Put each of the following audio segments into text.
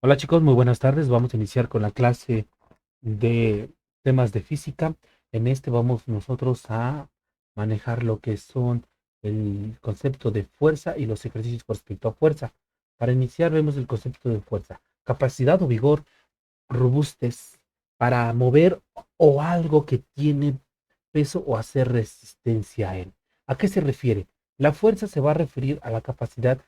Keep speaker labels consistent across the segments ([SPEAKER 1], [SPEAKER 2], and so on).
[SPEAKER 1] Hola chicos, muy buenas tardes. Vamos a iniciar con la clase de temas de física. En este vamos nosotros a manejar lo que son el concepto de fuerza y los ejercicios con respecto a fuerza. Para iniciar vemos el concepto de fuerza. Capacidad o vigor, robustez para mover o algo que tiene peso o hacer resistencia a él. ¿A qué se refiere? La fuerza se va a referir a la capacidad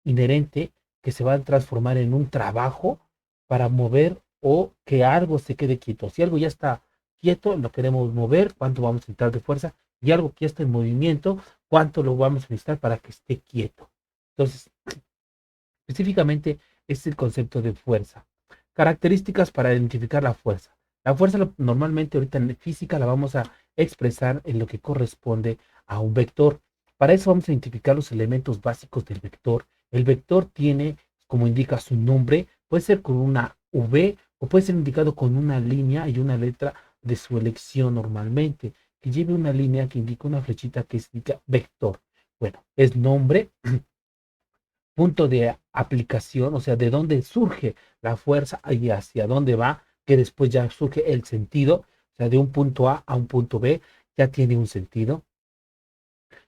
[SPEAKER 1] inherente que se va a transformar en un trabajo para mover o que algo se quede quieto. Si algo ya está quieto, lo queremos mover, cuánto vamos a necesitar de fuerza, y algo que ya está en movimiento, cuánto lo vamos a necesitar para que esté quieto. Entonces, específicamente es el concepto de fuerza. Características para identificar la fuerza. La fuerza normalmente ahorita en física la vamos a expresar en lo que corresponde a un vector. Para eso vamos a identificar los elementos básicos del vector. El vector tiene, como indica su nombre, puede ser con una V o puede ser indicado con una línea y una letra de su elección normalmente, que lleve una línea que indica una flechita que indica vector. Bueno, es nombre, punto de aplicación, o sea, de dónde surge la fuerza y hacia dónde va, que después ya surge el sentido, o sea, de un punto A un punto B, ya tiene un sentido.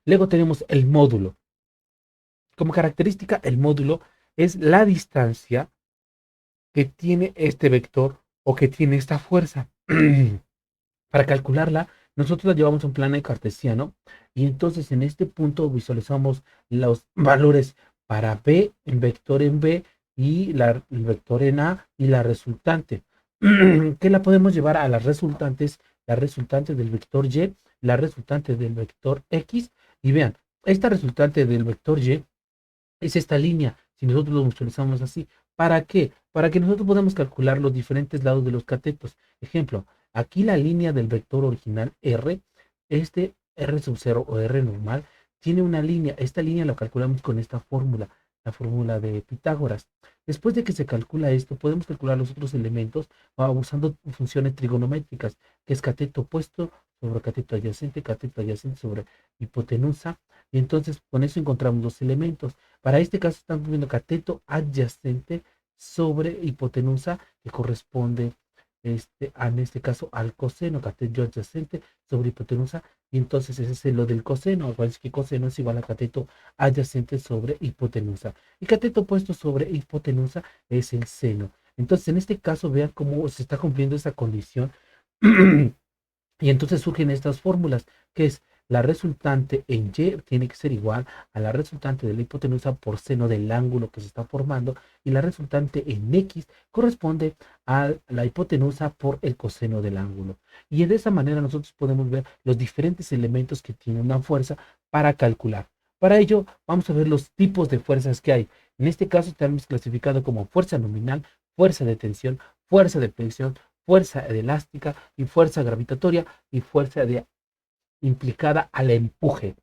[SPEAKER 1] Luego tenemos el módulo. Como característica, el módulo es la distancia que tiene este vector o que tiene esta fuerza. Para calcularla, nosotros la llevamos a un plano cartesiano y entonces en este punto visualizamos los valores para B, en vector en B y el vector en A y la resultante. Que la podemos llevar a las resultantes, la resultante del vector Y, la resultante del vector X. Y vean, esta resultante del vector Y es esta línea, si nosotros lo visualizamos así. ¿Para qué? Para que nosotros podamos calcular los diferentes lados de los catetos. Ejemplo, aquí la línea del vector original R, este R sub 0 o R normal, tiene una línea. Esta línea la calculamos con esta fórmula, la fórmula de Pitágoras. Después de que se calcula esto, podemos calcular los otros elementos usando funciones trigonométricas, que es cateto opuesto sobre cateto adyacente sobre hipotenusa. Y entonces con eso encontramos los elementos. Para este caso estamos viendo cateto adyacente sobre hipotenusa que corresponde en este caso al coseno, cateto adyacente sobre hipotenusa, y entonces ese es lo del coseno. Acuérdense que coseno es igual a cateto adyacente sobre hipotenusa. Y cateto opuesto sobre hipotenusa es el seno. Entonces en este caso vean cómo se está cumpliendo esa condición. Y entonces surgen estas fórmulas, que es la resultante en Y tiene que ser igual a la resultante de la hipotenusa por seno del ángulo que se está formando, y la resultante en X corresponde a la hipotenusa por el coseno del ángulo. Y de esa manera nosotros podemos ver los diferentes elementos que tiene una fuerza para calcular. Para ello vamos a ver los tipos de fuerzas que hay. En este caso tenemos clasificado como fuerza nominal, fuerza de tensión, fuerza de presión, fuerza elástica y fuerza gravitatoria y fuerza implicada al empuje.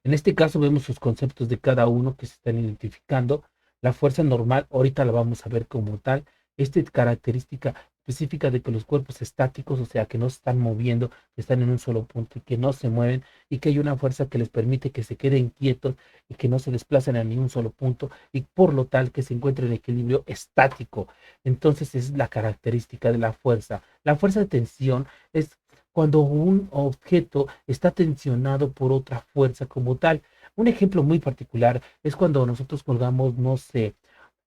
[SPEAKER 1] En este caso vemos los conceptos de cada uno que se están identificando. La fuerza normal, ahorita la vamos a ver como tal. Esta característica específica de que los cuerpos estáticos, o sea, que no se están moviendo, que están en un solo punto y que no se mueven, y que hay una fuerza que les permite que se queden quietos y que no se desplacen a ningún solo punto, y por lo tal que se encuentre en equilibrio estático. Entonces es la característica de la fuerza. La fuerza de tensión es cuando un objeto está tensionado por otra fuerza como tal. Un ejemplo muy particular es cuando nosotros colgamos, no sé,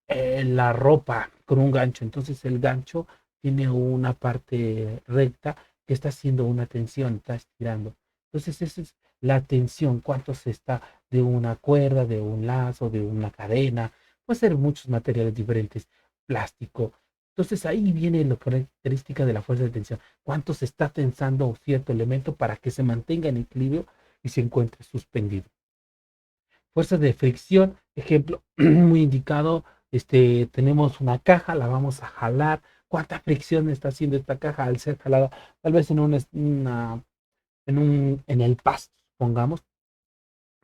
[SPEAKER 1] la ropa con un gancho. Entonces el gancho tiene una parte recta que está haciendo una tensión, está estirando. Entonces esa es la tensión, cuánto se está de una cuerda, de un lazo, de una cadena. Puede ser muchos materiales diferentes, plástico. Entonces ahí viene la característica de la fuerza de tensión. Cuánto se está tensando cierto elemento para que se mantenga en equilibrio y se encuentre suspendido. Fuerzas de fricción, ejemplo muy indicado, tenemos una caja, la vamos a jalar. ¿Cuánta fricción está haciendo esta caja al ser jalada? Tal vez en el pasto, pongamos.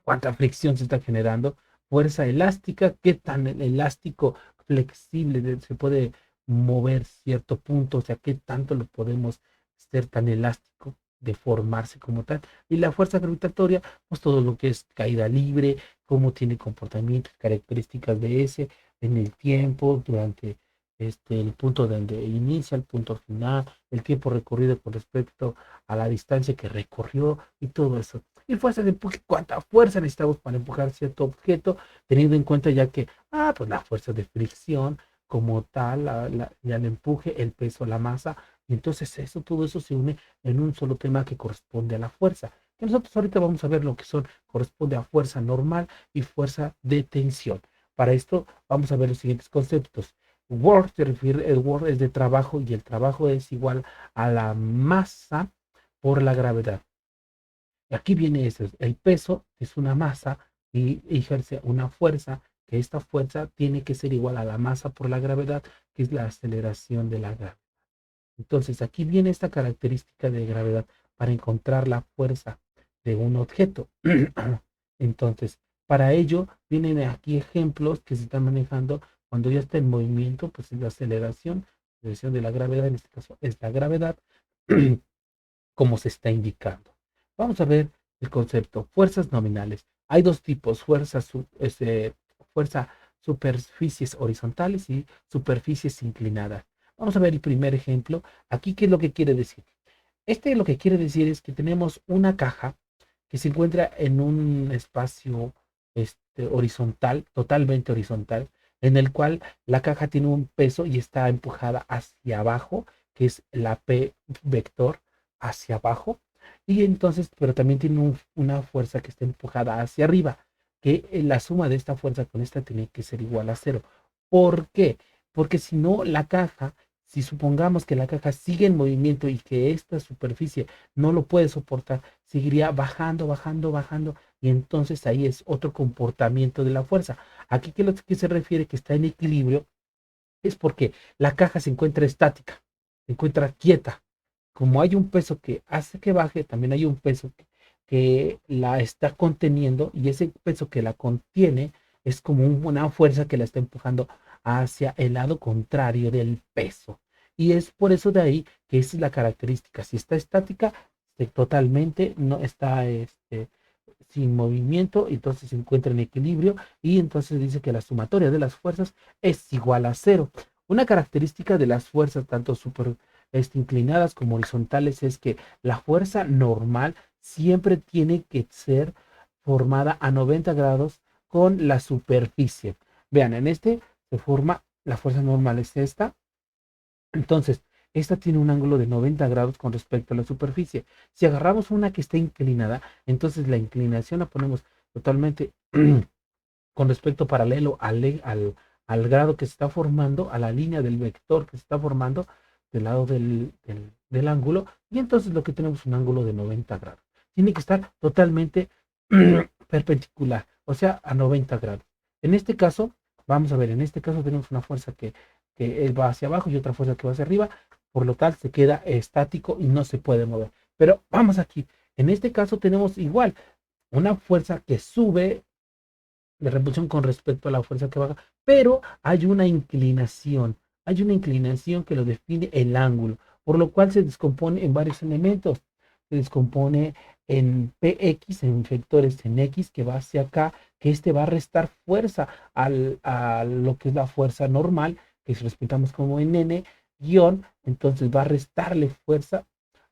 [SPEAKER 1] ¿Cuánta fricción se está generando? Fuerza elástica, ¿qué tan elástico, flexible se puede mover cierto punto? O sea, ¿qué tanto lo podemos ser tan elástico? formarse como tal. Y la fuerza gravitatoria, pues todo lo que es caída libre, cómo tiene comportamientos, características de ese en el tiempo, durante el punto donde inicia, el punto final, el tiempo recorrido con respecto a la distancia que recorrió y todo eso. Y fuerza de empuje, cuánta fuerza necesitamos para empujar cierto objeto, teniendo en cuenta ya que, pues la fuerza de fricción como tal, ya el empuje, el peso, la masa, y entonces eso, todo eso se une en un solo tema que corresponde a la fuerza. Que nosotros ahorita vamos a ver lo que corresponde a fuerza normal y fuerza de tensión. Para esto vamos a ver los siguientes conceptos. Work se refiere, el work es de trabajo y el trabajo es igual a la masa por la gravedad. Aquí viene eso, el peso es una masa y ejerce una fuerza, que esta fuerza tiene que ser igual a la masa por la gravedad, que es la aceleración de la gravedad. Entonces aquí viene esta característica de gravedad para encontrar la fuerza de un objeto. Entonces, para ello vienen aquí ejemplos que se están manejando cuando ya está en movimiento, pues es la aceleración de la gravedad, en este caso es la gravedad, como se está indicando. Vamos a ver el concepto, fuerzas nominales. Hay dos tipos, fuerza superficies horizontales y superficies inclinadas. Vamos a ver el primer ejemplo. Aquí, ¿qué es lo que quiere decir? Lo que quiere decir es que tenemos una caja que se encuentra en un espacio horizontal, totalmente horizontal, en el cual la caja tiene un peso y está empujada hacia abajo, que es la P vector hacia abajo, y entonces, pero también tiene una fuerza que está empujada hacia arriba, que la suma de esta fuerza con esta tiene que ser igual a cero. ¿Por qué? Porque si no, la caja, si supongamos que la caja sigue en movimiento y que esta superficie no lo puede soportar, seguiría bajando, bajando, bajando, y entonces ahí es otro comportamiento de la fuerza. Aquí que lo que se refiere que está en equilibrio es porque la caja se encuentra estática, se encuentra quieta. Como hay un peso que hace que baje, también hay un peso que la está conteniendo, y ese peso que la contiene es como una fuerza que la está empujando hacia el lado contrario del peso. Y es por eso de ahí que esa es la característica. Si está estática, totalmente no está sin movimiento, entonces se encuentra en equilibrio, y entonces dice que la sumatoria de las fuerzas es igual a cero. Una característica de las fuerzas tanto super inclinadas como horizontales es que la fuerza normal siempre tiene que ser formada a 90 grados con la superficie. Vean, en se forma la fuerza normal, es esta. Entonces, esta tiene un ángulo de 90 grados con respecto a la superficie. Si agarramos una que está inclinada, entonces la inclinación la ponemos totalmente con respecto paralelo al grado que se está formando, a la línea del vector que se está formando del lado del ángulo, y entonces lo que tenemos es un ángulo de 90 grados. Tiene que estar totalmente perpendicular, o sea, a 90 grados. En este caso, vamos a ver, en este caso tenemos una fuerza que va hacia abajo y otra fuerza que va hacia arriba, por lo tal se queda estático y no se puede mover. Pero vamos aquí, en este caso tenemos igual una fuerza que sube de repulsión con respecto a la fuerza que baja, pero hay una inclinación que lo define el ángulo, por lo cual se descompone en varios elementos. Se descompone en PX, en vectores en X, que va hacia acá, que va a restar fuerza a lo que es la fuerza normal, que si respetamos como en N, guión, entonces va a restarle fuerza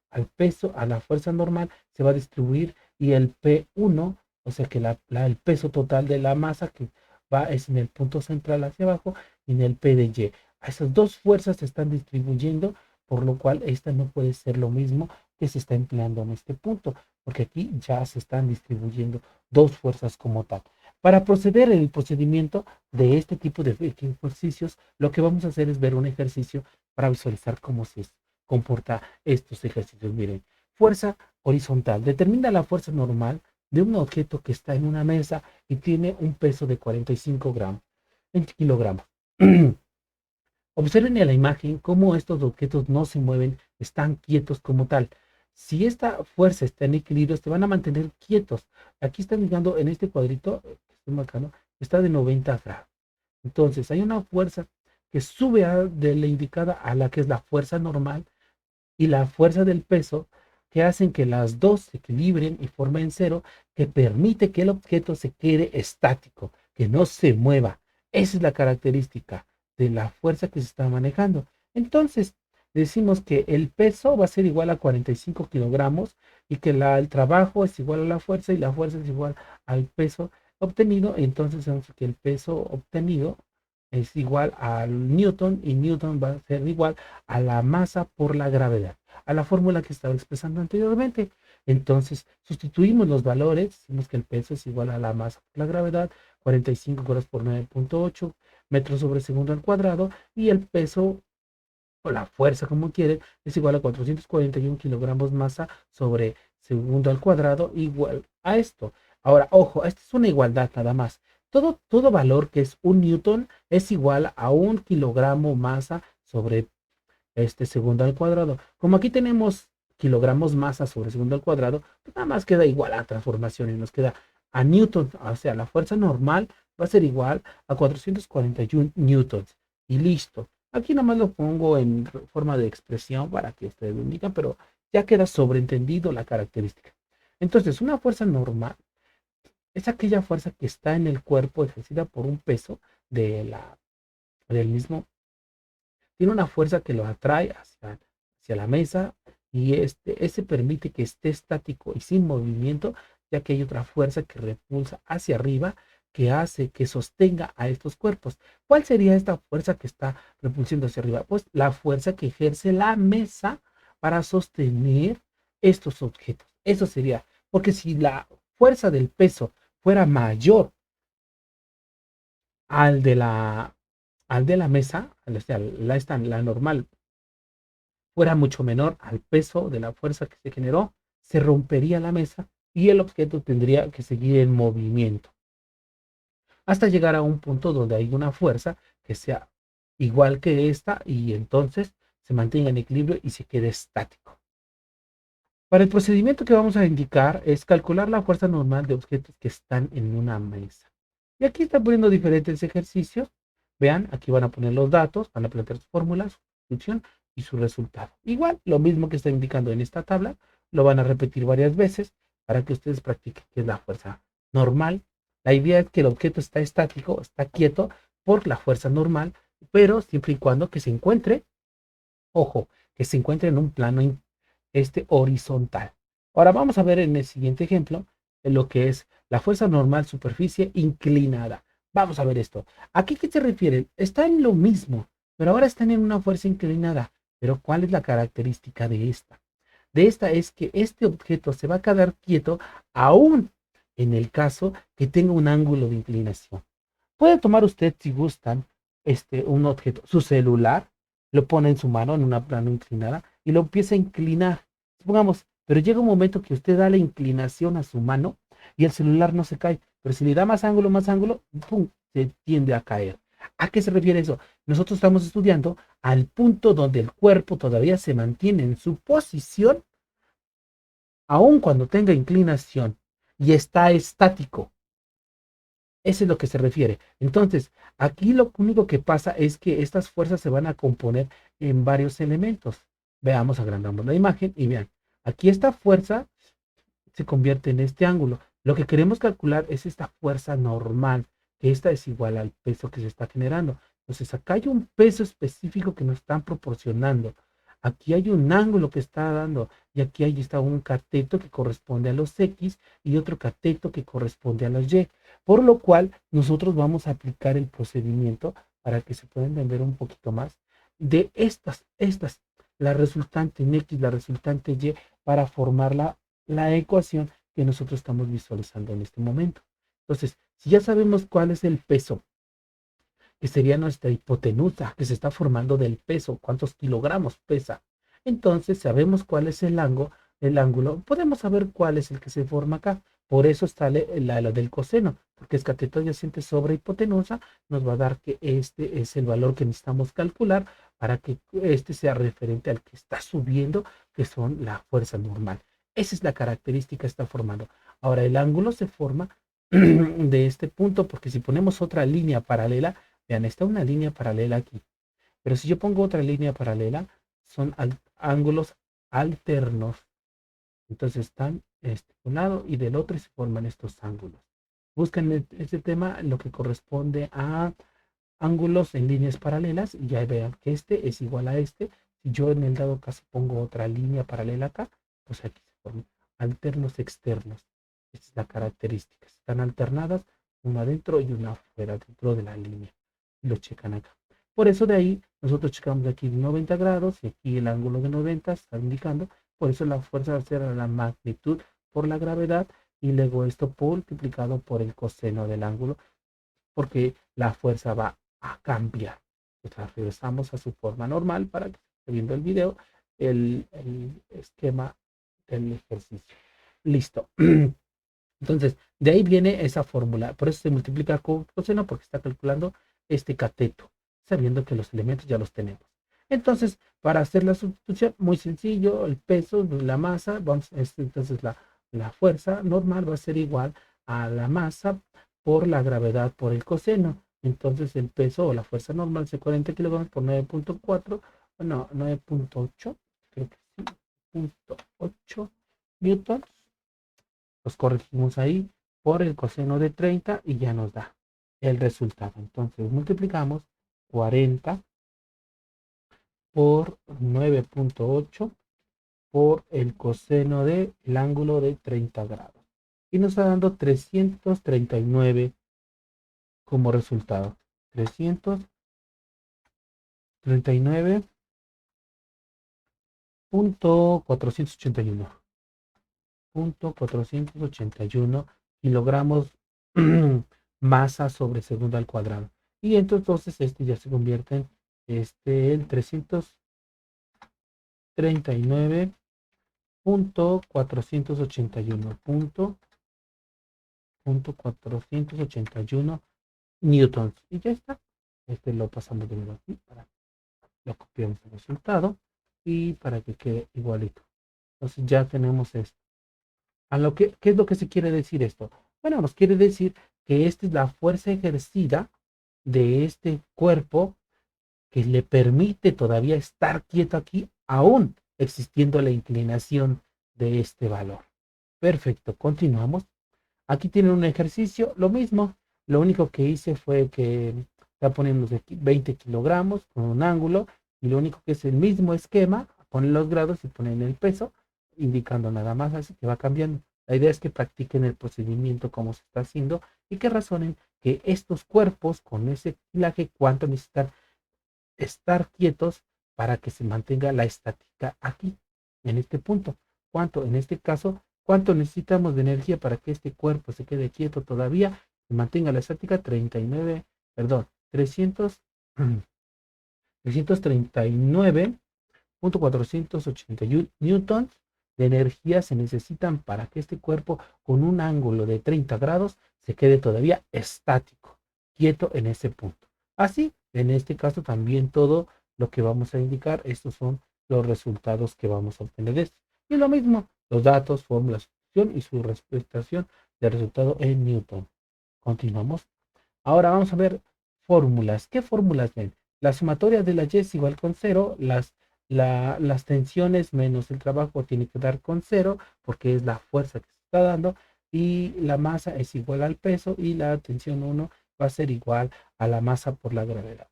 [SPEAKER 1] al peso, a la fuerza normal, se va a distribuir, y el P1, o sea que el peso total de la masa que va es en el punto central hacia abajo, y en el P de Y. A esas dos fuerzas se están distribuyendo, por lo cual esta no puede ser lo mismo que se está empleando en este punto, porque aquí ya se están distribuyendo dos fuerzas como tal. Para proceder en el procedimiento de este tipo de ejercicios, lo que vamos a hacer es ver un ejercicio para visualizar cómo se comporta estos ejercicios. Miren, fuerza horizontal. Determina la fuerza normal de un objeto que está en una mesa y tiene un peso de 45 gramos, 20 kilogramos. Observen en la imagen cómo estos objetos no se mueven, están quietos como tal. Si esta fuerza está en equilibrio, se van a mantener quietos. Aquí están mirando en este cuadrito, que estoy marcando, está de 90 grados. Entonces, hay una fuerza que sube de la indicada a la que es la fuerza normal, y la fuerza del peso que hacen que las dos se equilibren y formen cero, que permite que el objeto se quede estático, que no se mueva. Esa es la característica de la fuerza que se está manejando. Entonces, decimos que el peso va a ser igual a 45 kilogramos y que el trabajo es igual a la fuerza y la fuerza es igual al peso obtenido. Entonces, sabemos que el peso obtenido es igual al Newton y Newton va a ser igual a la masa por la gravedad, a la fórmula que estaba expresando anteriormente. Entonces, sustituimos los valores, decimos que el peso es igual a la masa por la gravedad, 45 grados por 9.8 metros sobre segundo al cuadrado, y el peso o la fuerza, como quieren, es igual a 441 kilogramos masa sobre segundo al cuadrado, igual a esto. Ahora, ojo, esta es una igualdad nada más. Todo valor que es un newton es igual a un kilogramo masa sobre este segundo al cuadrado. Como aquí tenemos kilogramos masa sobre segundo al cuadrado, pues nada más queda igual a la transformación y nos queda a newton, o sea, la fuerza normal va a ser igual a 441 newtons y listo. Aquí nada más lo pongo en forma de expresión para que ustedes lo indican, pero ya queda sobreentendido la característica. Entonces, una fuerza normal es aquella fuerza que está en el cuerpo ejercida por un peso de del mismo, tiene una fuerza que lo atrae hacia la mesa y ese permite que esté estático y sin movimiento, ya que hay otra fuerza que repulsa hacia arriba que hace que sostenga a estos cuerpos. ¿Cuál sería esta fuerza que está repulsando hacia arriba? Pues la fuerza que ejerce la mesa para sostener estos objetos. Eso sería, porque si la fuerza del peso fuera mayor al de la mesa, o sea, la normal, fuera mucho menor al peso de la fuerza que se generó, se rompería la mesa y el objeto tendría que seguir en movimiento hasta llegar a un punto donde hay una fuerza que sea igual que esta y entonces se mantenga en equilibrio y se quede estático. Para el procedimiento que vamos a indicar es calcular la fuerza normal de objetos que están en una mesa. Y aquí están poniendo diferentes ejercicios. Vean, aquí van a poner los datos, van a plantear sus fórmulas, su función y su resultado. Igual, lo mismo que está indicando en esta tabla, lo van a repetir varias veces para que ustedes practiquen qué es la fuerza normal. La idea es que el objeto está estático, está quieto por la fuerza normal, pero siempre y cuando que se encuentre, ojo, que se encuentre en un plano horizontal. Ahora vamos a ver en el siguiente ejemplo en lo que es la fuerza normal superficie inclinada. Vamos a ver esto. ¿Aquí qué se refiere? Está en lo mismo, pero ahora están en una fuerza inclinada. Pero ¿cuál es la característica de esta? De esta es que este objeto se va a quedar quieto aún en el caso que tenga un ángulo de inclinación. Puede tomar usted, si gustan, un objeto, su celular, lo pone en su mano en una plano inclinada y lo empieza a inclinar. Supongamos, pero llega un momento que usted da la inclinación a su mano y el celular no se cae. Pero si le da más ángulo, ¡pum!, se tiende a caer. ¿A qué se refiere eso? Nosotros estamos estudiando al punto donde el cuerpo todavía se mantiene en su posición, aun cuando tenga inclinación y está estático. Eso es lo que se refiere. Entonces, aquí lo único que pasa es que estas fuerzas se van a componer en varios elementos. Veamos, agrandamos la imagen y vean, aquí esta fuerza se convierte en este ángulo. Lo que queremos calcular es esta fuerza normal, que esta es igual al peso que se está generando. Entonces, acá hay un peso específico que nos están proporcionando. Aquí hay un ángulo que está dando y aquí está un cateto que corresponde a los X y otro cateto que corresponde a los Y. Por lo cual, nosotros vamos a aplicar el procedimiento para que se pueda entender un poquito más de la resultante en X, la resultante Y, para formar la ecuación que nosotros estamos visualizando en este momento. Entonces, si ya sabemos cuál es el peso, que sería nuestra hipotenusa, que se está formando del peso, cuántos kilogramos pesa, entonces sabemos cuál es el ángulo, podemos saber cuál es el que se forma acá. Por eso está la del coseno, porque es cateto adyacente sobre hipotenusa, nos va a dar que este es el valor que necesitamos calcular para que este sea referente al que está subiendo, que son la fuerza normal. Esa es la característica que está formando. Ahora, el ángulo se forma de este punto, porque si ponemos otra línea paralela, vean, está una línea paralela aquí, pero si yo pongo otra línea paralela, son ángulos alternos. Entonces están de un lado y del otro y se forman estos ángulos. Buscan este tema lo que corresponde a ángulos en líneas paralelas y ya vean que este es igual a este. Si yo en el dado caso pongo otra línea paralela acá, pues aquí se forman alternos externos. Esta es la característica. Están alternadas, una adentro y una afuera, dentro de la línea. Y lo checan acá. Por eso de ahí nosotros checamos aquí 90 grados y aquí el ángulo de 90 está indicando. Por eso la fuerza va a ser la magnitud por la gravedad y luego esto multiplicado por el coseno del ángulo, porque la fuerza va a cambiar. Entonces regresamos a su forma normal para que esté viendo el video, el esquema del ejercicio. Listo. Entonces, de ahí viene esa fórmula. Por eso se multiplica con coseno, porque está calculando este cateto, sabiendo que los elementos ya los tenemos. Entonces, para hacer la sustitución, muy sencillo, el peso, la masa, entonces la fuerza normal va a ser igual a la masa por la gravedad por el coseno. Entonces, el peso o la fuerza normal es 40 kilogramos por 9.4, no, 9.8, creo que sí, 9.8 newtons. Los corregimos ahí por el coseno de 30 y ya nos da el resultado. Entonces multiplicamos 40 por 9.8 por el coseno del ángulo de 30 grados. Y nos está dando 339 como resultado. 339.481. 481 kilogramos masa sobre segundo al cuadrado. Y entonces este ya se convierte en el 339.481 newtons. Y ya está. Lo pasamos de nuevo aquí para lo copiamos el resultado y para que quede igualito. Entonces ya tenemos esto. ¿Qué es lo que se quiere decir esto? Bueno, nos quiere decir que esta es la fuerza ejercida de este cuerpo que le permite todavía estar quieto aquí, aún existiendo la inclinación de este valor. Perfecto, continuamos. Aquí tienen un ejercicio, lo mismo. Lo único que hice fue que está poniendo aquí 20 kilogramos con un ángulo y lo único que es el mismo esquema, ponen los grados y ponen el peso, indicando nada más, así que va cambiando. La idea es que practiquen el procedimiento como se está haciendo y que razonen que estos cuerpos con ese kilaje cuánto necesitan estar quietos para que se mantenga la estática aquí, en este punto. ¿Cuánto? En este caso, ¿cuánto necesitamos de energía para que este cuerpo se quede quieto todavía y mantenga la estática? 39, perdón, 339.481 newtons de energía se necesitan para que este cuerpo con un ángulo de 30 grados se quede todavía estático, quieto en ese punto. Así, en este caso también todo lo que vamos a indicar, estos son los resultados que vamos a obtener de esto. Y lo mismo, los datos, fórmulas, función y su representación del resultado en Newton. Continuamos. Ahora vamos a ver fórmulas. ¿Qué fórmulas ven? La sumatoria de la y es igual con cero, las tensiones menos el trabajo tiene que dar con cero, porque es la fuerza que se está dando, y la masa es igual al peso, y la tensión 1 va a ser igual a la masa por la gravedad.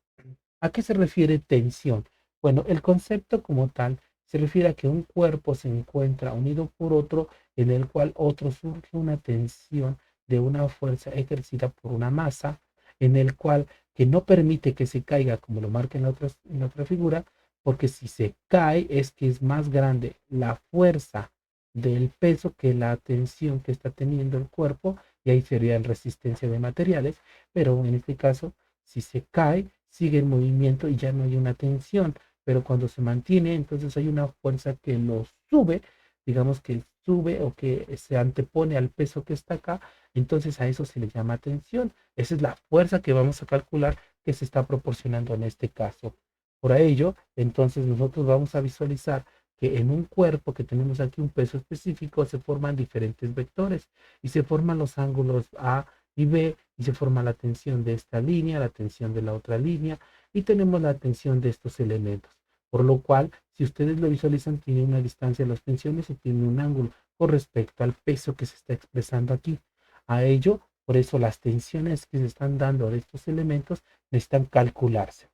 [SPEAKER 1] ¿A qué se refiere tensión? Bueno, el concepto como tal se refiere a que un cuerpo se encuentra unido por otro, en el cual otro surge una tensión de una fuerza ejercida por una masa, en el cual que no permite que se caiga, como lo marca en la otra figura, porque si se cae es que es más grande la fuerza del peso que la tensión que está teniendo el cuerpo, y ahí sería la resistencia de materiales, pero en este caso, si se cae, sigue el movimiento y ya no hay una tensión, pero cuando se mantiene, entonces hay una fuerza que lo sube, digamos que sube o que se antepone al peso que está acá, entonces a eso se le llama tensión. Esa es la fuerza que vamos a calcular que se está proporcionando en este caso. Por ello, entonces nosotros vamos a visualizar que en un cuerpo que tenemos aquí un peso específico se forman diferentes vectores y se forman los ángulos A y B y se forma la tensión de esta línea, la tensión de la otra línea y tenemos la tensión de estos elementos. Por lo cual, si ustedes lo visualizan, tiene una distancia de las tensiones y tiene un ángulo. con respecto al peso que se está expresando aquí. A ello, por eso las tensiones que se están dando de estos elementos necesitan calcularse.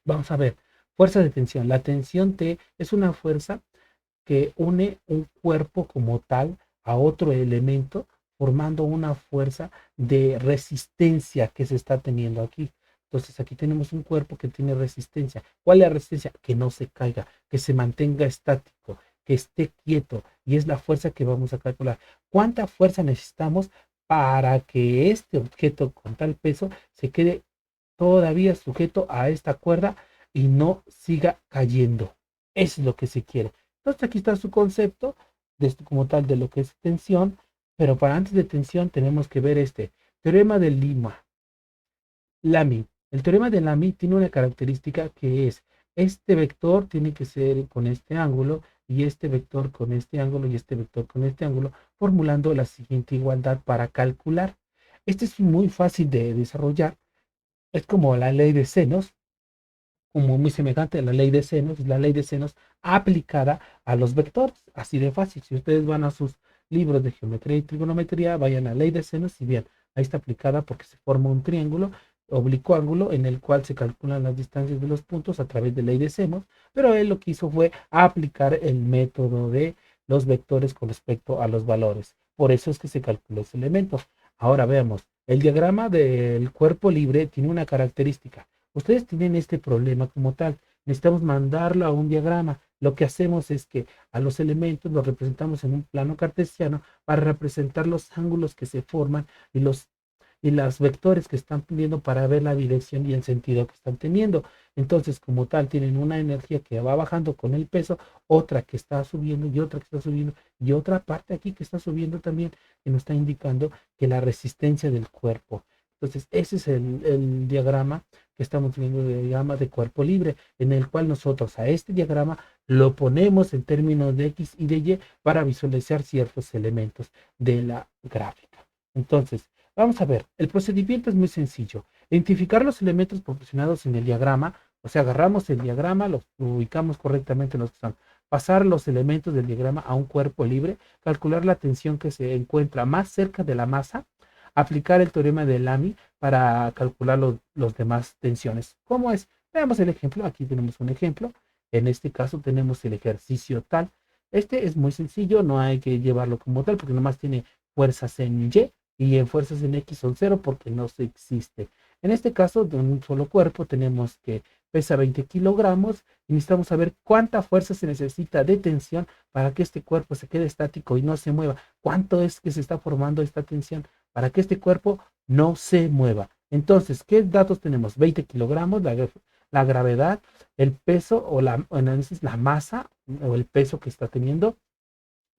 [SPEAKER 1] Vamos a ver, fuerza de tensión. La tensión T es una fuerza que une un cuerpo como tal a otro elemento, formando una fuerza de resistencia que se está teniendo aquí. Entonces aquí tenemos un cuerpo que tiene resistencia. ¿Cuál es la resistencia? Que no se caiga, que se mantenga estático, que esté quieto. Y es la fuerza que vamos a calcular. ¿Cuánta fuerza necesitamos para que este objeto con tal peso se quede todavía sujeto a esta cuerda y no siga cayendo? Eso es lo que se quiere. Entonces aquí está su concepto de esto como tal de lo que es tensión, pero para antes de tensión tenemos que ver este teorema de Lamy. El teorema de Lamy tiene una característica que es este vector tiene que ser con este ángulo y este vector con este ángulo y este vector con este ángulo, formulando la siguiente igualdad para calcular. Este es muy fácil de desarrollar. Es como la ley de senos, como muy semejante a la ley de senos, la ley de senos aplicada a los vectores, así de fácil. Si ustedes van a sus libros de geometría y trigonometría, vayan a la ley de senos y bien, ahí está aplicada porque se forma un triángulo oblicuo ángulo en el cual se calculan las distancias de los puntos a través de ley de senos, pero él lo que hizo fue aplicar el método de los vectores con respecto a los valores. Por eso es que se calculó ese elemento. Ahora veamos, el diagrama del cuerpo libre tiene una característica. Ustedes tienen este problema como tal. Necesitamos mandarlo a un diagrama. Lo que hacemos es que a los elementos los representamos en un plano cartesiano para representar los ángulos que se forman y los vectores que están teniendo para ver la dirección y el sentido que están teniendo. Entonces, como tal, tienen una energía que va bajando con el peso, otra que está subiendo y otra que está subiendo y otra parte aquí que está subiendo también, que nos está indicando que la resistencia del cuerpo. Entonces, ese es el diagrama que estamos viendo, el diagrama de cuerpo libre, en el cual nosotros a este diagrama lo ponemos en términos de X y de Y para visualizar ciertos elementos de la gráfica. Entonces, vamos a ver, el procedimiento es muy sencillo. Identificar los elementos proporcionados en el diagrama, o sea, agarramos el diagrama, los ubicamos correctamente en los que están. Pasar los elementos del diagrama a un cuerpo libre, calcular la tensión que se encuentra más cerca de la masa, aplicar el teorema de Lamy para calcular los demás tensiones. ¿Cómo es? Veamos el ejemplo. Aquí tenemos un ejemplo. En este caso tenemos el ejercicio tal. Este es muy sencillo, no hay que llevarlo como tal porque nomás tiene fuerzas en y en fuerzas en X son cero porque no se existe. En este caso, de un solo cuerpo tenemos que pesa 20 kilogramos y necesitamos saber cuánta fuerza se necesita de tensión para que este cuerpo se quede estático y no se mueva. ¿Cuánto es que se está formando esta tensión para que este cuerpo no se mueva? Entonces, ¿qué datos tenemos? 20 kilogramos, la gravedad, el peso o la masa o el peso que está teniendo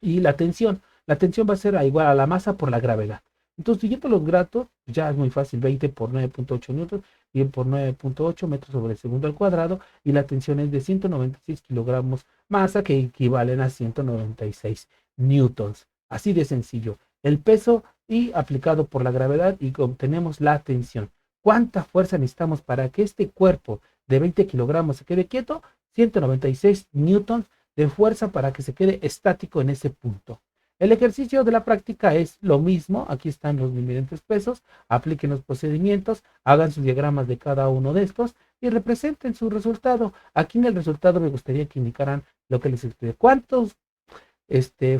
[SPEAKER 1] y la tensión. La tensión va a ser igual a la masa por la gravedad. Entonces, siguiendo los grados, ya es muy fácil, 20 por 9.8 newtons y por 9.8 metros sobre segundo al cuadrado, y la tensión es de 196 kilogramos masa, que equivalen a 196 newtons. Así de sencillo. El peso y aplicado por la gravedad y obtenemos la tensión. ¿Cuánta fuerza necesitamos para que este cuerpo de 20 kilogramos se quede quieto? 196 newtons de fuerza para que se quede estático en ese punto. El ejercicio de la práctica es lo mismo. Aquí están los diferentes pesos. Apliquen los procedimientos, hagan sus diagramas de cada uno de estos y representen su resultado. Aquí en el resultado me gustaría que indicaran lo que les expliqué. ¿Cuántos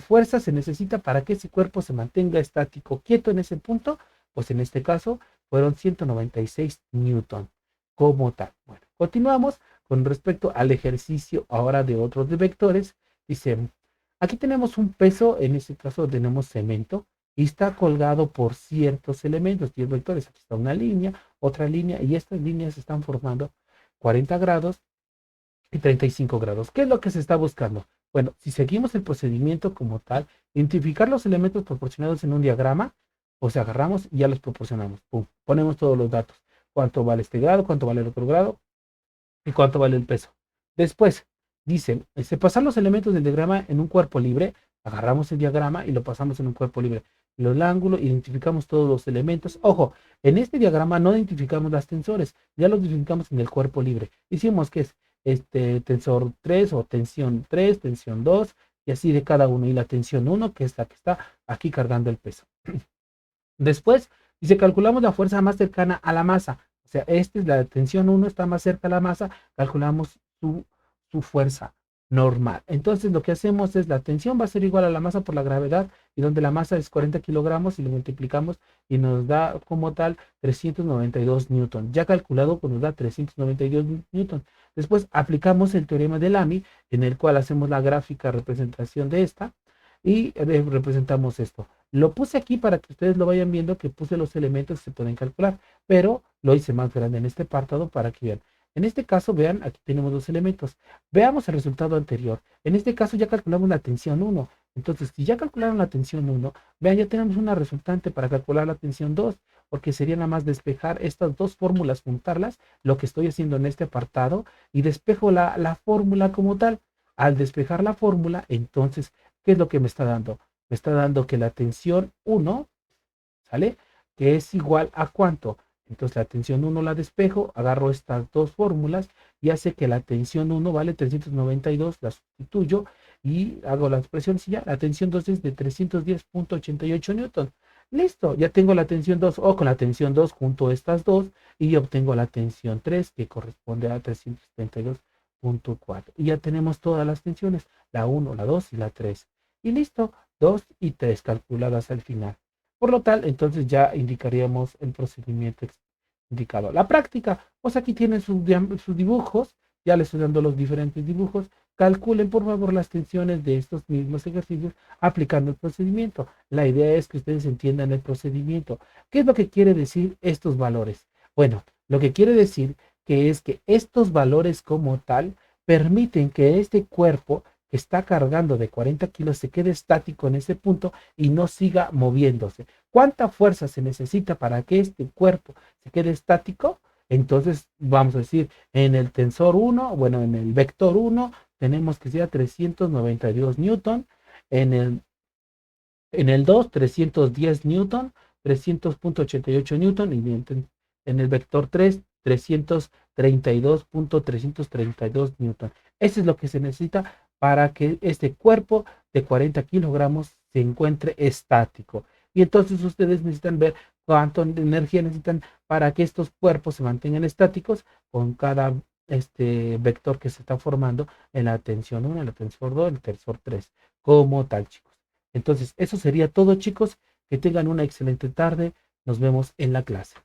[SPEAKER 1] fuerza se necesita para que ese cuerpo se mantenga estático, quieto en ese punto? Pues en este caso fueron 196 newton como tal. Bueno, continuamos con respecto al ejercicio ahora de otros de vectores. Dice, aquí tenemos un peso, en este caso tenemos cemento, y está colgado por ciertos elementos, 10 vectores. Aquí está una línea, otra línea, y estas líneas están formando 40 grados y 35 grados. ¿Qué es lo que se está buscando? Bueno, si seguimos el procedimiento como tal, identificar los elementos proporcionados en un diagrama, pues agarramos y ya los proporcionamos. Pum, ponemos todos los datos. Cuánto vale este grado, cuánto vale el otro grado y cuánto vale el peso. Después, dicen, pasar los elementos del diagrama en un cuerpo libre, agarramos el diagrama y lo pasamos en un cuerpo libre. El ángulo, identificamos todos los elementos. Ojo, en este diagrama no identificamos las tensores, ya los identificamos en el cuerpo libre. Hicimos que es tensor 3 o tensión 3, tensión 2 y así de cada uno. Y la tensión 1, que es la que está aquí cargando el peso. Después, dice, calculamos la fuerza más cercana a la masa. O sea, esta es la tensión 1, está más cerca a la masa, calculamos su fuerza normal. Entonces, lo que hacemos es la tensión va a ser igual a la masa por la gravedad, y donde la masa es 40 kilogramos, y lo multiplicamos y nos da como tal 392 newton. Ya calculado, pues nos da 392 newton. Después aplicamos el teorema de Lamy, en el cual hacemos la gráfica representación de esta, y representamos esto. Lo puse aquí para que ustedes lo vayan viendo, que puse los elementos que se pueden calcular, pero lo hice más grande en este apartado para que vean. En este caso, vean, aquí tenemos dos elementos. Veamos el resultado anterior. En este caso ya calculamos la tensión 1. Entonces, si ya calcularon la tensión 1, vean, ya tenemos una resultante para calcular la tensión 2, porque sería nada más despejar estas dos fórmulas, juntarlas, lo que estoy haciendo en este apartado, y despejo la fórmula como tal. Al despejar la fórmula, entonces, ¿qué es lo que me está dando? Me está dando que la tensión 1, ¿sale? Que es igual a ¿cuánto? Entonces la tensión 1 la despejo, agarro estas dos fórmulas y hace que la tensión 1 vale 392, la sustituyo y hago la expresión y ya, la tensión 2 es de 310.88 newton. Listo, ya tengo la tensión 2, o con la tensión 2 junto estas dos y obtengo la tensión 3, que corresponde a 332.4. Y ya tenemos todas las tensiones, la 1, la 2 y la 3. Y listo, 2 y 3 calculadas al final. Por lo tal, entonces ya indicaríamos el procedimiento indicado. La práctica, pues aquí tienen sus dibujos, ya les estoy dando los diferentes dibujos. Calculen por favor las tensiones de estos mismos ejercicios aplicando el procedimiento. La idea es que ustedes entiendan el procedimiento. ¿Qué es lo que quiere decir estos valores? Bueno, lo que quiere decir que es que estos valores como tal permiten que este cuerpo que está cargando de 40 kilos se quede estático en ese punto y no siga moviéndose. ¿Cuánta fuerza se necesita para que este cuerpo se quede estático? Entonces, vamos a decir, en el tensor 1, bueno, en el vector 1, tenemos que sea 392 newton, en el, en el 2, 310 newton, 300.88 newton, y en el vector 3, 332.332 newton. Eso es lo que se necesita para que este cuerpo de 40 kilogramos se encuentre estático. Y entonces ustedes necesitan ver cuánto energía necesitan para que estos cuerpos se mantengan estáticos con cada vector que se está formando en la tensión 1, en la tensión 2, en la tensión 3, como tal, chicos. Entonces, eso sería todo, chicos. Que tengan una excelente tarde. Nos vemos en la clase.